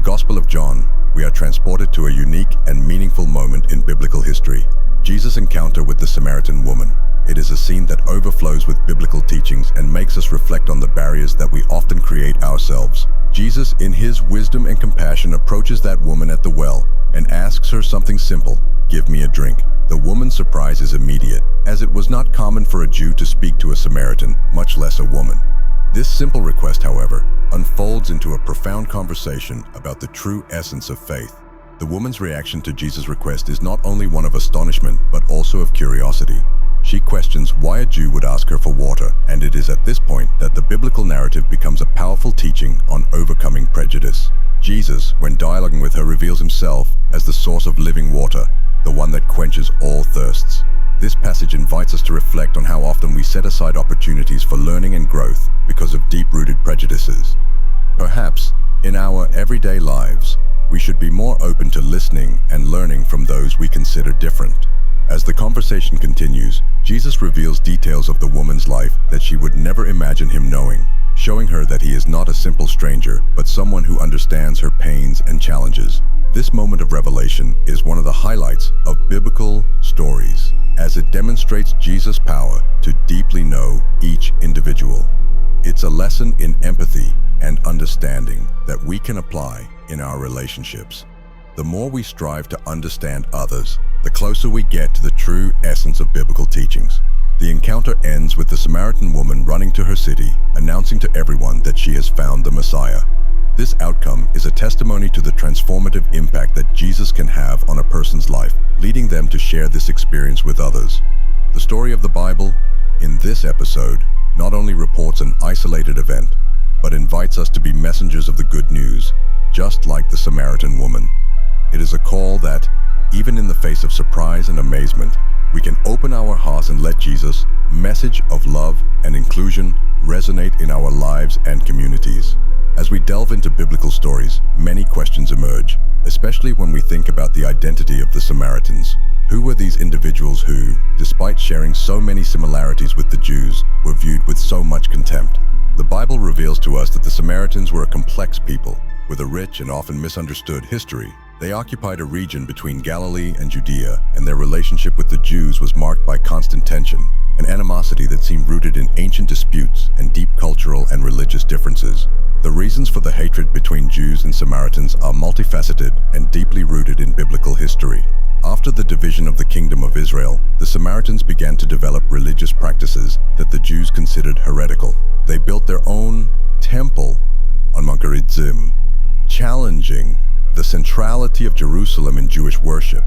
the Gospel of John, we are transported to a unique and meaningful moment in biblical history: Jesus' encounter with the Samaritan woman. It is a scene that overflows with biblical teachings and makes us reflect on the barriers that we often create ourselves. Jesus, in his wisdom and compassion, approaches that woman at the well and asks her something simple: "Give me a drink." The woman's surprise is immediate, as it was not common for a Jew to speak to a Samaritan, much less a woman. This simple request, however, unfolds into a profound conversation about the true essence of faith. The woman's reaction to Jesus' request is not only one of astonishment, but also of curiosity. She questions why a Jew would ask her for water, and it is at this point that the biblical narrative becomes a powerful teaching on overcoming prejudice. Jesus, when dialoguing with her, reveals himself as the source of living water, the one that quenches all thirsts. This passage invites us to reflect on how often we set aside opportunities for learning and growth because of deep-rooted prejudices. Perhaps, in our everyday lives, we should be more open to listening and learning from those we consider different. As the conversation continues, Jesus reveals details of the woman's life that she would never imagine him knowing, showing her that he is not a simple stranger, but someone who understands her pains and challenges. This moment of revelation is one of the highlights of biblical stories, as it demonstrates Jesus' power to deeply know each individual. It's a lesson in empathy and understanding that we can apply in our relationships. The more we strive to understand others, the closer we get to the true essence of biblical teachings. The encounter ends with the Samaritan woman running to her city, announcing to everyone that she has found the Messiah. This outcome is a testimony to the transformative impact that Jesus can have on a person's life, leading them to share this experience with others. The story of the Bible, in this episode, not only reports an isolated event, but invites us to be messengers of the good news, just like the Samaritan woman. It is a call that, even in the face of surprise and amazement, we can open our hearts and let Jesus' message of love and inclusion resonate in our lives and communities. As we delve into biblical stories, many questions emerge, especially when we think about the identity of the Samaritans. Who were these individuals who, despite sharing so many similarities with the Jews, were viewed with so much contempt? The Bible reveals to us that the Samaritans were a complex people, with a rich and often misunderstood history. They occupied a region between Galilee and Judea, and their relationship with the Jews was marked by constant tension, an animosity that seemed rooted in ancient disputes and deep cultural and religious differences. The reasons for the hatred between Jews and Samaritans are multifaceted and deeply rooted in biblical history. After the division of the Kingdom of Israel, the Samaritans began to develop religious practices that the Jews considered heretical. They built their own temple on Mount Gerizim, challenging the centrality of Jerusalem in Jewish worship.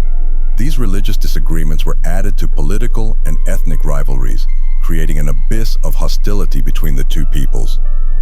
These religious disagreements were added to political and ethnic rivalries, creating an abyss of hostility between the two peoples.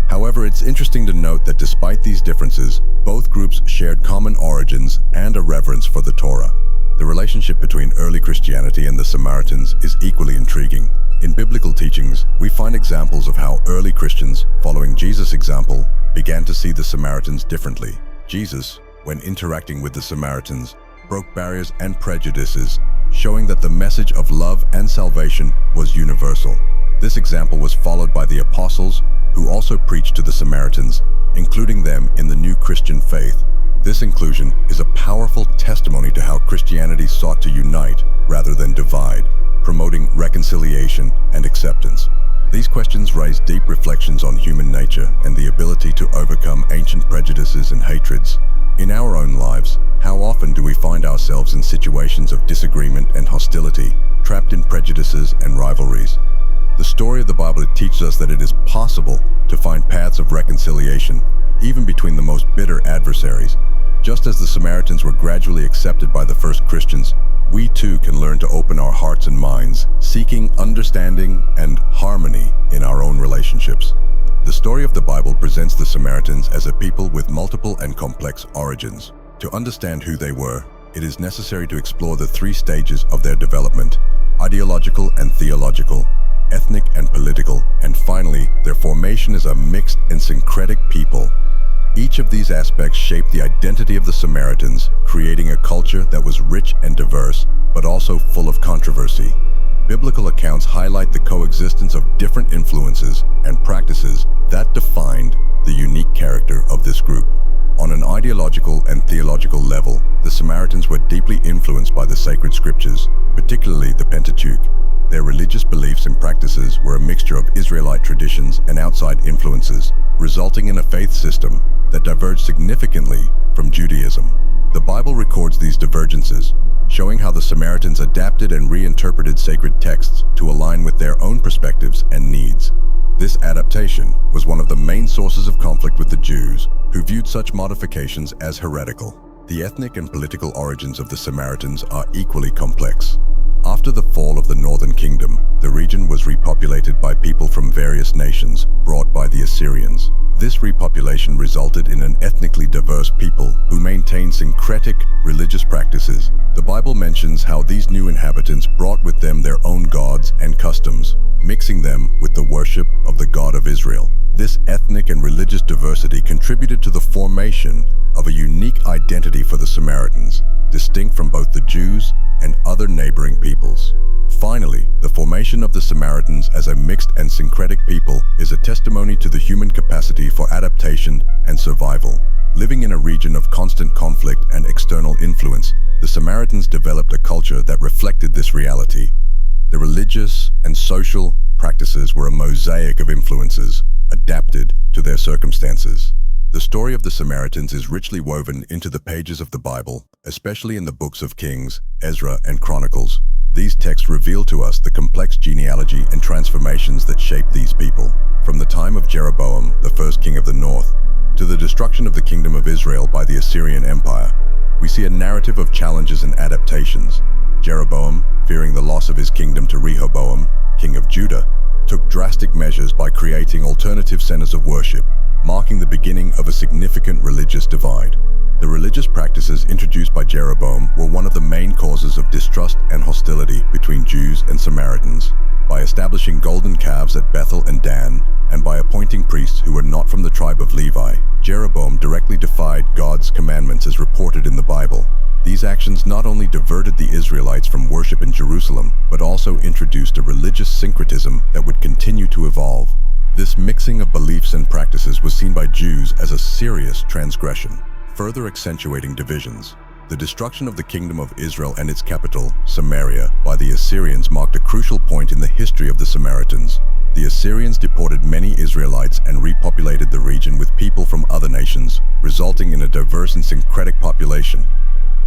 However, it's interesting to note that despite these differences, both groups shared common origins and a reverence for the Torah. The relationship between early Christianity and the Samaritans is equally intriguing. In biblical teachings, we find examples of how early Christians, following Jesus' example, began to see the Samaritans differently. Jesus, when interacting with the Samaritans, broke barriers and prejudices, showing that the message of love and salvation was universal. This example was followed by the apostles, who also preached to the Samaritans, including them in the new Christian faith. This inclusion is a powerful testimony to how Christianity sought to unite rather than divide, promoting reconciliation and acceptance. These questions raise deep reflections on human nature and the ability to overcome ancient prejudices and hatreds. In our own lives, how often do we find ourselves in situations of disagreement and hostility, trapped in prejudices and rivalries? The story of the Bible teaches us that it is possible to find paths of reconciliation, even between the most bitter adversaries. Just as the Samaritans were gradually accepted by the first Christians, we too can learn to open our hearts and minds, seeking understanding and harmony in our own relationships. The story of the Bible presents the Samaritans as a people with multiple and complex origins. To understand who they were, it is necessary to explore the three stages of their development: ideological and theological, ethnic and political, and finally, their formation as a mixed and syncretic people. Each of these aspects shaped the identity of the Samaritans, creating a culture that was rich and diverse, but also full of controversy. Biblical accounts highlight the coexistence of different influences and practices that defined the unique character of this group. On an ideological and theological level, the Samaritans were deeply influenced by the sacred scriptures, particularly the Pentateuch. Their religious beliefs and practices were a mixture of Israelite traditions and outside influences, resulting in a faith system that diverged significantly from Judaism. The Bible records these divergences, showing how the Samaritans adapted and reinterpreted sacred texts to align with their own perspectives and needs. This adaptation was one of the main sources of conflict with the Jews, who viewed such modifications as heretical. The ethnic and political origins of the Samaritans are equally complex. After the fall of the Northern Kingdom, the region was repopulated by people from various nations brought by the Assyrians. This repopulation resulted in an ethnically diverse people who maintained syncretic religious practices. The Bible mentions how these new inhabitants brought with them their own gods and customs, mixing them with the worship of the God of Israel. This ethnic and religious diversity contributed to the formation of a unique identity for the Samaritans, distinct from both the Jews and other neighboring peoples. Finally, the formation of the Samaritans as a mixed and syncretic people is a testimony to the human capacity for adaptation and survival. Living in a region of constant conflict and external influence, the Samaritans developed a culture that reflected this reality. The religious and social practices were a mosaic of influences adapted to their circumstances. The story of the Samaritans is richly woven into the pages of the Bible, especially in the books of Kings, Ezra, and Chronicles. These texts reveal to us the complex genealogy and transformations that shaped these people. From the time of Jeroboam, the first king of the north, to the destruction of the kingdom of Israel by the Assyrian Empire, we see a narrative of challenges and adaptations. Jeroboam, fearing the loss of his kingdom to Rehoboam, king of Judah, took drastic measures by creating alternative centers of worship, marking the beginning of a significant religious divide. The religious practices introduced by Jeroboam were one of the main causes of distrust and hostility between Jews and Samaritans. By establishing golden calves at Bethel and Dan, and by appointing priests who were not from the tribe of Levi, Jeroboam directly defied God's commandments as reported in the Bible. These actions not only diverted the Israelites from worship in Jerusalem, but also introduced a religious syncretism that would continue to evolve. This mixing of beliefs and practices was seen by Jews as a serious transgression, further accentuating divisions. The destruction of the kingdom of Israel and its capital, Samaria, by the Assyrians marked a crucial point in the history of the Samaritans. The Assyrians deported many Israelites and repopulated the region with people from other nations, resulting in a diverse and syncretic population.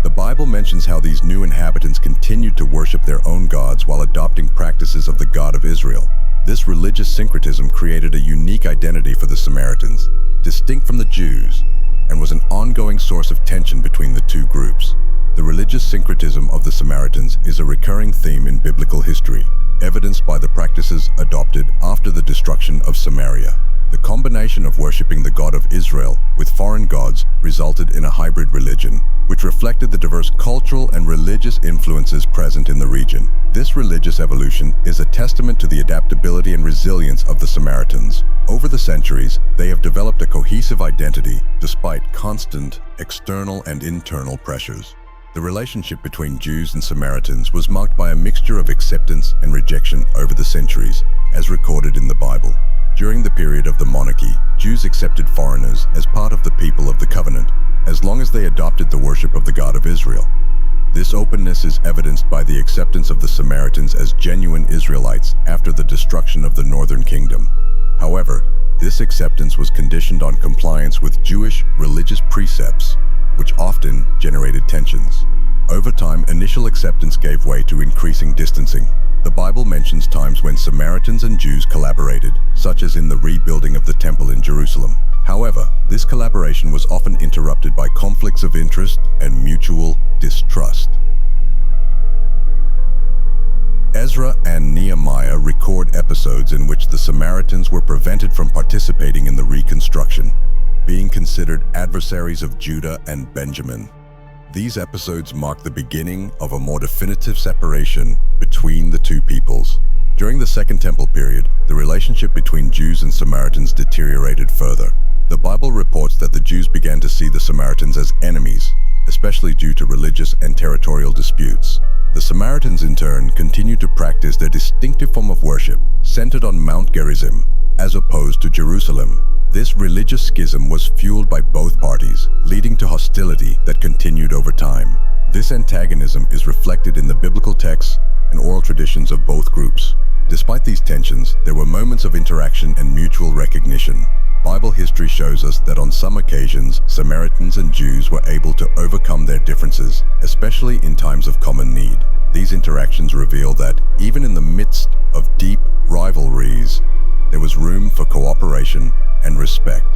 The Bible mentions how these new inhabitants continued to worship their own gods while adopting practices of the God of Israel. This religious syncretism created a unique identity for the Samaritans, distinct from the Jews, and was an ongoing source of tension between the two groups. The religious syncretism of the Samaritans is a recurring theme in biblical history, evidenced by the practices adopted after the destruction of Samaria. The combination of worshiping the God of Israel with foreign gods resulted in a hybrid religion, which reflected the diverse cultural and religious influences present in the region. This religious evolution is a testament to the adaptability and resilience of the Samaritans. Over the centuries, they have developed a cohesive identity despite constant external and internal pressures. The relationship between Jews and Samaritans was marked by a mixture of acceptance and rejection over the centuries, as recorded in the Bible. During the period of the monarchy, Jews accepted foreigners as part of the people of the covenant, as long as they adopted the worship of the God of Israel. This openness is evidenced by the acceptance of the Samaritans as genuine Israelites after the destruction of the northern kingdom. However, this acceptance was conditioned on compliance with Jewish religious precepts, which often generated tensions. Over time, initial acceptance gave way to increasing distancing. The Bible mentions times when Samaritans and Jews collaborated, such as in the rebuilding of the temple in Jerusalem. However, this collaboration was often interrupted by conflicts of interest and mutual distrust. Ezra and Nehemiah record episodes in which the Samaritans were prevented from participating in the reconstruction, being considered adversaries of Judah and Benjamin. These episodes mark the beginning of a more definitive separation between the two peoples. During the Second Temple period, the relationship between Jews and Samaritans deteriorated further. The Bible reports that the Jews began to see the Samaritans as enemies, especially due to religious and territorial disputes. The Samaritans, in turn, continued to practice their distinctive form of worship, centered on Mount Gerizim, as opposed to Jerusalem. This religious schism was fueled by both parties, leading to hostility that continued over time. This antagonism is reflected in the biblical texts and oral traditions of both groups. Despite these tensions, there were moments of interaction and mutual recognition. Bible history shows us that on some occasions, Samaritans and Jews were able to overcome their differences, especially in times of common need. These interactions reveal that, even in the midst of deep rivalries, there was room for cooperation and respect.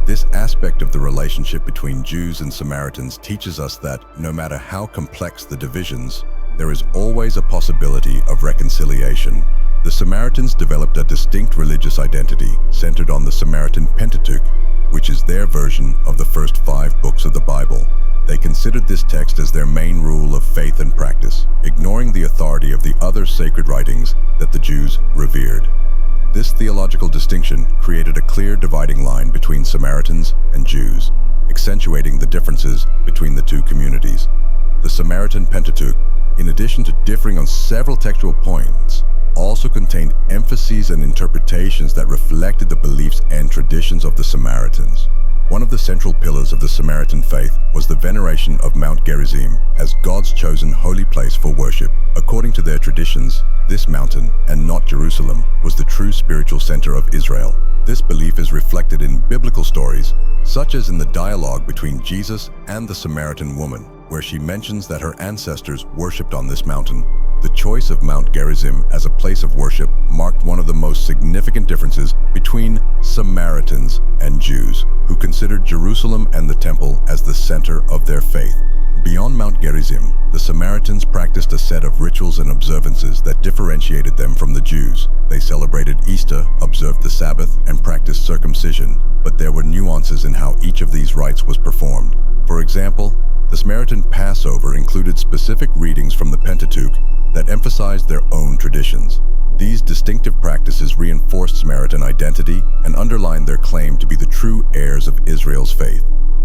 This aspect of the relationship between Jews and Samaritans teaches us that, no matter how complex the divisions, there is always a possibility of reconciliation. The Samaritans developed a distinct religious identity centered on the Samaritan Pentateuch, which is their version of the first 5 books of the Bible. They considered this text as their main rule of faith and practice, ignoring the authority of the other sacred writings that the Jews revered. This theological distinction created a clear dividing line between Samaritans and Jews, accentuating the differences between the two communities. The Samaritan Pentateuch, in addition to differing on several textual points, also contained emphases and interpretations that reflected the beliefs and traditions of the Samaritans. One of the central pillars of the Samaritan faith was the veneration of Mount Gerizim as God's chosen holy place for worship. According to their traditions, this mountain, and not Jerusalem, was the true spiritual center of Israel. This belief is reflected in biblical stories, such as in the dialogue between Jesus and the Samaritan woman, where she mentions that her ancestors worshipped on this mountain. The choice of Mount Gerizim as a place of worship marked one of the most significant differences between Samaritans and Jews, who considered Jerusalem and the temple as the center of their faith. Beyond Mount Gerizim, the Samaritans practiced a set of rituals and observances that differentiated them from the Jews. They celebrated Easter, observed the Sabbath, and practiced circumcision, but there were nuances in how each of these rites was performed. For example, the Samaritan Passover included specific readings from the Pentateuch that emphasized their own traditions. These distinctive practices reinforced Samaritan identity and underlined their claim to be the true heirs of Israel's faith.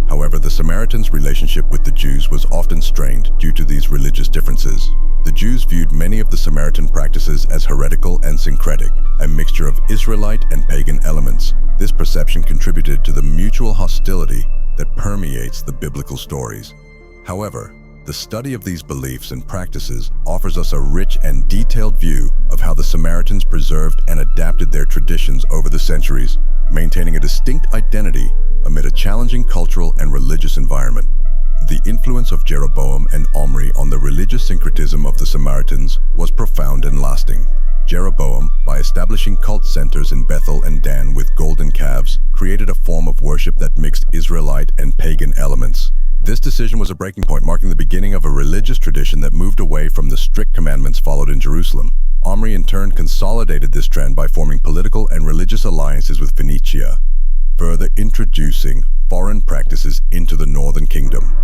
However, the Samaritans' relationship with the Jews was often strained due to these religious differences. The Jews viewed many of the Samaritan practices as heretical and syncretic, a mixture of Israelite and pagan elements. This perception contributed to the mutual hostility that permeates the biblical stories. However, the study of these beliefs and practices offers us a rich and detailed view of how the Samaritans preserved and adapted their traditions over the centuries, maintaining a distinct identity amid a challenging cultural and religious environment. The influence of Jeroboam and Omri on the religious syncretism of the Samaritans was profound and lasting. Jeroboam, by establishing cult centers in Bethel and Dan with golden calves, created a form of worship that mixed Israelite and pagan elements. This decision was a breaking point, marking the beginning of a religious tradition that moved away from the strict commandments followed in Jerusalem. Omri in turn consolidated this trend by forming political and religious alliances with Phoenicia, further introducing foreign practices into the northern kingdom.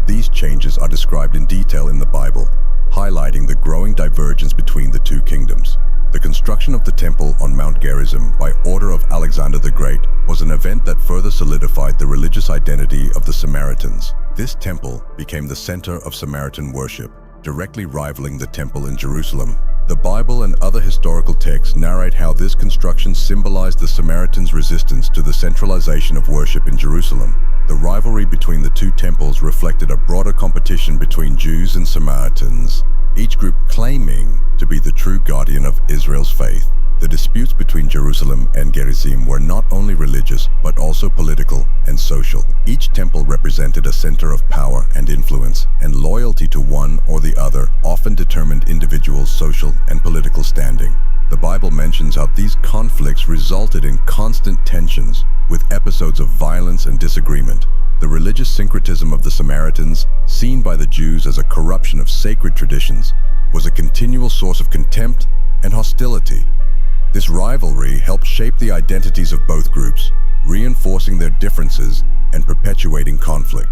These changes are described in detail in the Bible, highlighting the growing divergence between the two kingdoms. The construction of the temple on Mount Gerizim by order of Alexander the Great was an event that further solidified the religious identity of the Samaritans. This temple became the center of Samaritan worship, directly rivaling the temple in Jerusalem. The Bible and other historical texts narrate how this construction symbolized the Samaritans' resistance to the centralization of worship in Jerusalem. The rivalry between the two temples reflected a broader competition between Jews and Samaritans, each group claiming to be the true guardian of Israel's faith. The disputes between Jerusalem and Gerizim were not only religious, but also political and social. Each temple represented a center of power and influence, and loyalty to one or the other often determined individuals' social and political standing. The Bible mentions how these conflicts resulted in constant tensions, with episodes of violence and disagreement. The religious syncretism of the Samaritans, seen by the Jews as a corruption of sacred traditions, was a continual source of contempt and hostility. This rivalry helped shape the identities of both groups, reinforcing their differences and perpetuating conflict.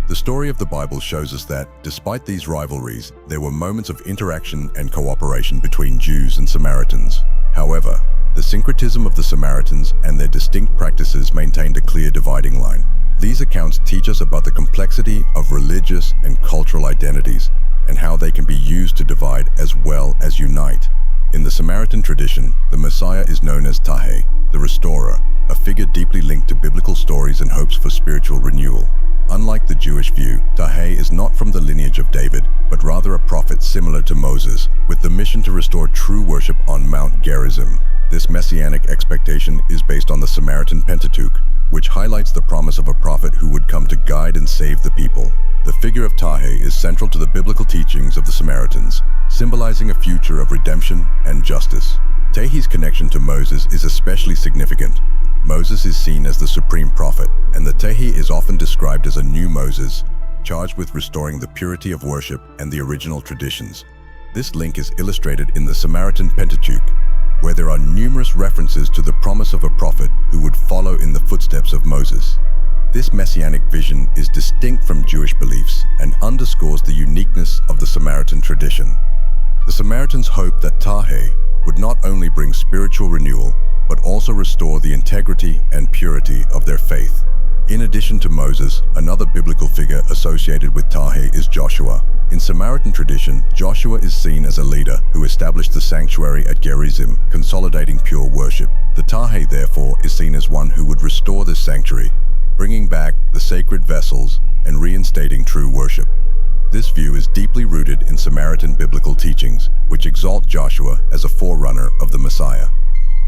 The story of the Bible shows us that, despite these rivalries, there were moments of interaction and cooperation between Jews and Samaritans. However, the syncretism of the Samaritans and their distinct practices maintained a clear dividing line. These accounts teach us about the complexity of religious and cultural identities and how they can be used to divide as well as unite. In the Samaritan tradition, the Messiah is known as Taheh, the the restorer, a figure deeply linked to biblical stories and hopes for spiritual renewal. Unlike the Jewish view, Tahei is not from the lineage of David, but rather a prophet similar to Moses, with the mission to restore true worship on Mount Gerizim. This messianic expectation is based on the Samaritan Pentateuch, which highlights the promise of a prophet who would come to guide and save the people. The figure of Tahei is central to the biblical teachings of the Samaritans, symbolizing a future of redemption and justice. Tahei's connection to Moses is especially significant. Moses is seen as the supreme prophet, and the Tahei is often described as a new Moses, charged with restoring the purity of worship and the original traditions. This link is illustrated in the Samaritan Pentateuch, where there are numerous references to the promise of a prophet who would follow in the footsteps of Moses. This messianic vision is distinct from Jewish beliefs and underscores the uniqueness of the Samaritan tradition. The Samaritans hoped that Tahei would not only bring spiritual renewal, but also restore the integrity and purity of their faith. In addition to Moses, another biblical figure associated with Tahei is Joshua. In Samaritan tradition, Joshua is seen as a leader who established the sanctuary at Gerizim, consolidating pure worship. The Tahei, therefore, is seen as one who would restore this sanctuary, bringing back the sacred vessels and reinstating true worship. This view is deeply rooted in Samaritan biblical teachings, which exalt Joshua as a forerunner of the Messiah.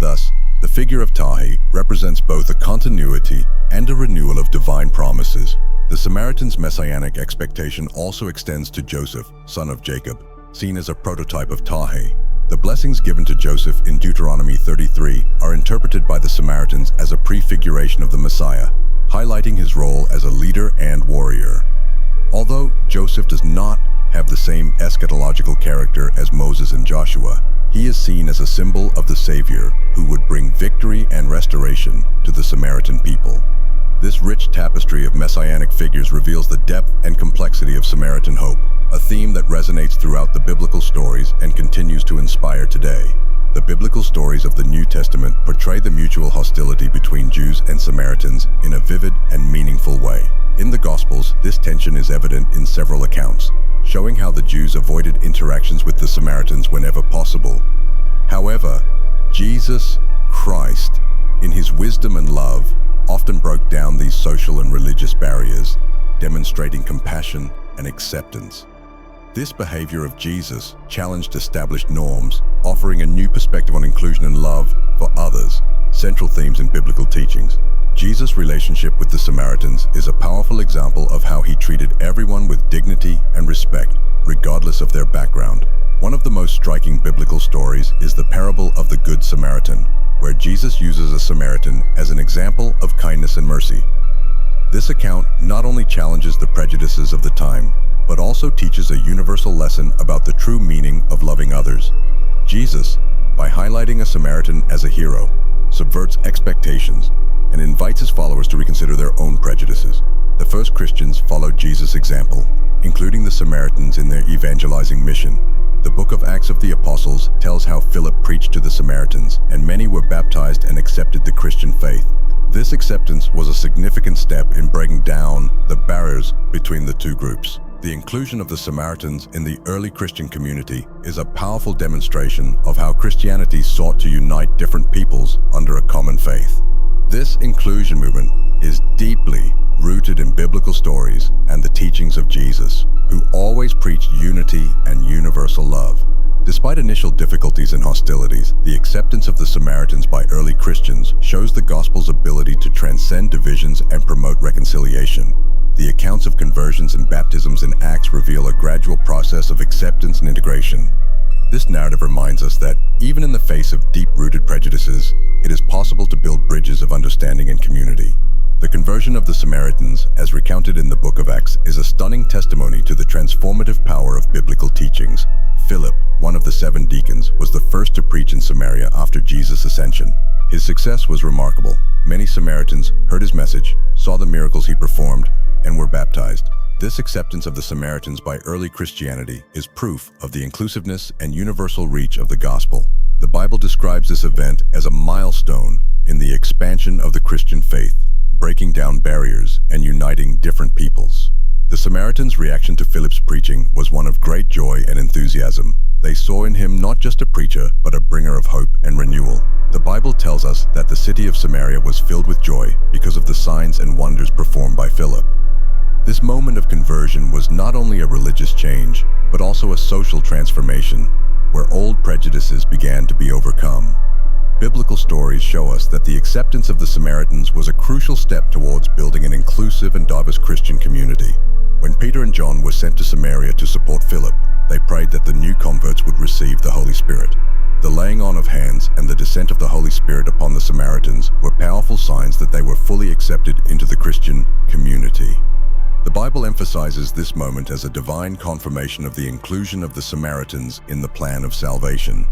Thus, the figure of Tahei represents both a continuity and a renewal of divine promises. The Samaritans' messianic expectation also extends to Joseph, son of Jacob, seen as a prototype of Tahei. The blessings given to Joseph in Deuteronomy 33 are interpreted by the Samaritans as a prefiguration of the Messiah, highlighting his role as a leader and warrior. Although Joseph does not have the same eschatological character as Moses and Joshua, he is seen as a symbol of the Savior who would bring victory and restoration to the Samaritan people. This rich tapestry of messianic figures reveals the depth and complexity of Samaritan hope, a theme that resonates throughout the biblical stories and continues to inspire today. The biblical stories of the New Testament portray the mutual hostility between Jews and Samaritans in a vivid and meaningful way. In the Gospels, this tension is evident in several accounts, showing how the Jews avoided interactions with the Samaritans whenever possible. However, Jesus Christ, in his wisdom and love, often broke down these social and religious barriers, demonstrating compassion and acceptance. This behavior of Jesus challenged established norms, offering a new perspective on inclusion and love for others, central themes in biblical teachings. Jesus' relationship with the Samaritans is a powerful example of how he treated everyone with dignity and respect, regardless of their background. One of the most striking biblical stories is the parable of the Good Samaritan, where Jesus uses a Samaritan as an example of kindness and mercy. This account not only challenges the prejudices of the time, but also teaches a universal lesson about the true meaning of loving others. Jesus, by highlighting a Samaritan as a hero, subverts expectations and invites his followers to reconsider their own prejudices. The first Christians followed Jesus' example, including the Samaritans in their evangelizing mission. The book of Acts of the Apostles tells how Philip preached to the Samaritans, and many were baptized and accepted the Christian faith. This acceptance was a significant step in breaking down the barriers between the two groups. The inclusion of the Samaritans in the early Christian community is a powerful demonstration of how Christianity sought to unite different peoples under a common faith. This inclusion movement is deeply rooted in biblical stories and the teachings of Jesus, who always preached unity and universal love. Despite initial difficulties and hostilities, the acceptance of the Samaritans by early Christians shows the gospel's ability to transcend divisions and promote reconciliation. The accounts of conversions and baptisms in Acts reveal a gradual process of acceptance and integration. This narrative reminds us that, even in the face of deep-rooted prejudices, it is possible to build bridges of understanding and community. The conversion of the Samaritans, as recounted in the book of Acts, is a stunning testimony to the transformative power of biblical teachings. Philip, one of the 7 deacons, was the first to preach in Samaria after Jesus' ascension. His success was remarkable. Many Samaritans heard his message, saw the miracles he performed, and were baptized. This acceptance of the Samaritans by early Christianity is proof of the inclusiveness and universal reach of the gospel. The Bible describes this event as a milestone in the expansion of the Christian faith, breaking down barriers and uniting different peoples. The Samaritans' reaction to Philip's preaching was one of great joy and enthusiasm. They saw in him not just a preacher, but a bringer of hope and renewal. The Bible tells us that the city of Samaria was filled with joy because of the signs and wonders performed by Philip. This moment of conversion was not only a religious change, but also a social transformation, where old prejudices began to be overcome. Biblical stories show us that the acceptance of the Samaritans was a crucial step towards building an inclusive and diverse Christian community. When Peter and John were sent to Samaria to support Philip, they prayed that the new converts would receive the Holy Spirit. The laying on of hands and the descent of the Holy Spirit upon the Samaritans were powerful signs that they were fully accepted into the Christian community. The Bible emphasizes this moment as a divine confirmation of the inclusion of the Samaritans in the plan of salvation.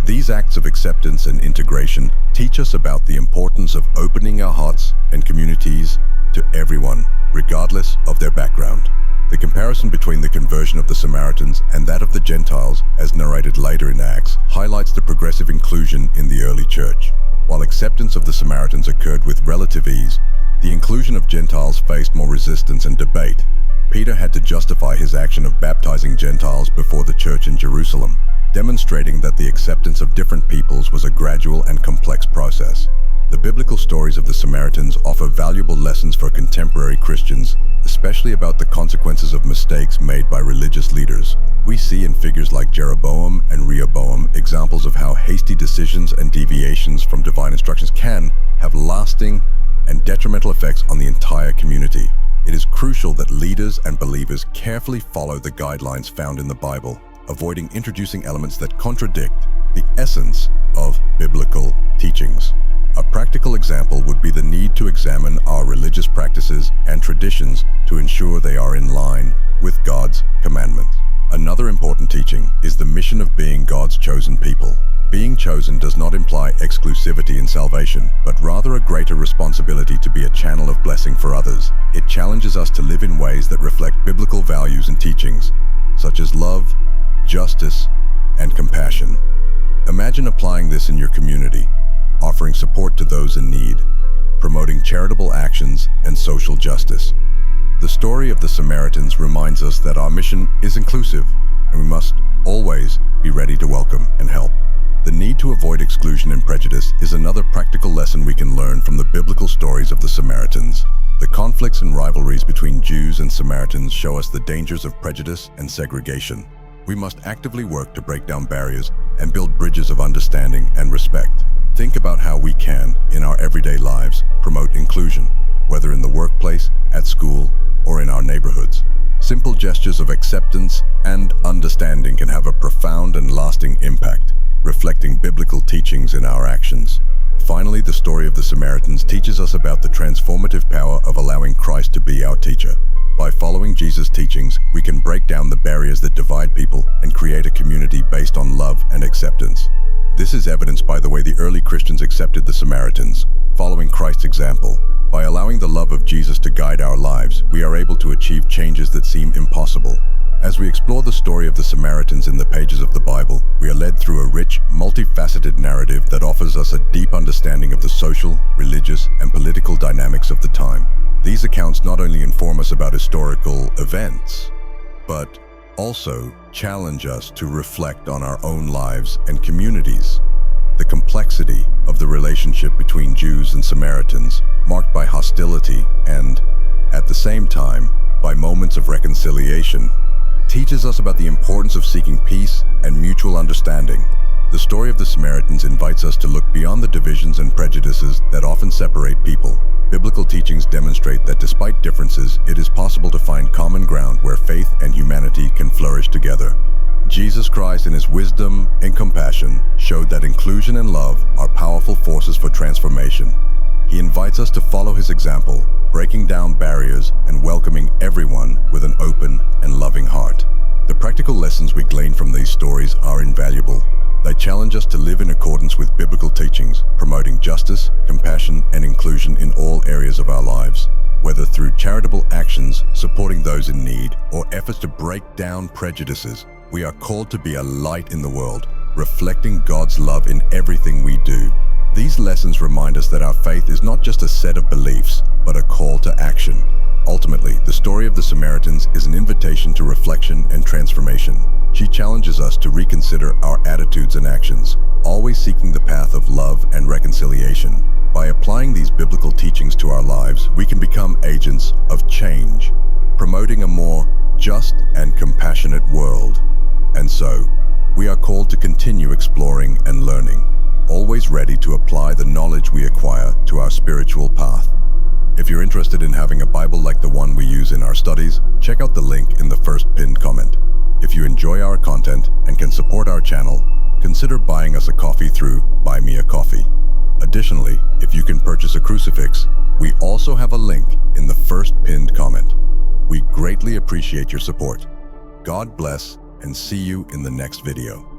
These acts of acceptance and integration teach us about the importance of opening our hearts and communities to everyone, regardless of their background. The comparison between the conversion of the Samaritans and that of the Gentiles, as narrated later in Acts, highlights the progressive inclusion in the early church. While acceptance of the Samaritans occurred with relative ease, the inclusion of Gentiles faced more resistance and debate. Peter had to justify his action of baptizing Gentiles before the church in Jerusalem, demonstrating that the acceptance of different peoples was a gradual and complex process. The biblical stories of the Samaritans offer valuable lessons for contemporary Christians, especially about the consequences of mistakes made by religious leaders. We see in figures like Jeroboam and Rehoboam examples of how hasty decisions and deviations from divine instructions can have lasting and detrimental effects on the entire community. It is crucial that leaders and believers carefully follow the guidelines found in the Bible, avoiding introducing elements that contradict the essence of biblical teachings. A practical example would be the need to examine our religious practices and traditions to ensure they are in line with God's commandments. Another important teaching is the mission of being God's chosen people. Being chosen does not imply exclusivity in salvation, but rather a greater responsibility to be a channel of blessing for others. It challenges us to live in ways that reflect biblical values and teachings, such as love, justice, and compassion. Imagine applying this in your community, offering support to those in need, promoting charitable actions and social justice. The story of the Samaritans reminds us that our mission is inclusive, and we must always be ready to welcome and help. The need to avoid exclusion and prejudice is another practical lesson we can learn from the biblical stories of the Samaritans. The conflicts and rivalries between Jews and Samaritans show us the dangers of prejudice and segregation. We must actively work to break down barriers and build bridges of understanding and respect. Think about how we can, in our everyday lives, promote inclusion, whether in the workplace, at school, or in our neighborhoods. Simple gestures of acceptance and understanding can have a profound and lasting impact, reflecting biblical teachings in our actions. Finally, the story of the Samaritans teaches us about the transformative power of allowing Christ to be our teacher. By following Jesus' teachings, we can break down the barriers that divide people and create a community based on love and acceptance. This is evidenced by the way the early Christians accepted the Samaritans, following Christ's example. By allowing the love of Jesus to guide our lives, we are able to achieve changes that seem impossible. As we explore the story of the Samaritans in the pages of the Bible, we are led through a rich, multifaceted narrative that offers us a deep understanding of the social, religious, and political dynamics of the time. These accounts not only inform us about historical events, but also challenge us to reflect on our own lives and communities. The complexity of the relationship between Jews and Samaritans, marked by hostility and, at the same time, by moments of reconciliation, teaches us about the importance of seeking peace and mutual understanding. The story of the Samaritans invites us to look beyond the divisions and prejudices that often separate people. Biblical teachings demonstrate that despite differences, it is possible to find common ground where faith and humanity can flourish together. Jesus Christ, in his wisdom and compassion, showed that inclusion and love are powerful forces for transformation. He invites us to follow his example, breaking down barriers and welcoming everyone with an open and loving heart. The practical lessons we glean from these stories are invaluable. They challenge us to live in accordance with biblical teachings, promoting justice, compassion, and inclusion in all areas of our lives. Whether through charitable actions, supporting those in need, or efforts to break down prejudices, we are called to be a light in the world, reflecting God's love in everything we do. These lessons remind us that our faith is not just a set of beliefs, but a call to action. Ultimately, the story of the Samaritans is an invitation to reflection and transformation. She challenges us to reconsider our attitudes and actions, always seeking the path of love and reconciliation. By applying these biblical teachings to our lives, we can become agents of change, promoting a more just and compassionate world. And so, we are called to continue exploring and learning, always ready to apply the knowledge we acquire to our spiritual path. If you're interested in having a Bible like the one we use in our studies, check out the link in the first pinned comment. If you enjoy our content and can support our channel, consider buying us a coffee through Buy Me a Coffee. Additionally, if you can purchase a crucifix, we also have a link in the first pinned comment. We greatly appreciate your support. God bless, and see you in the next video.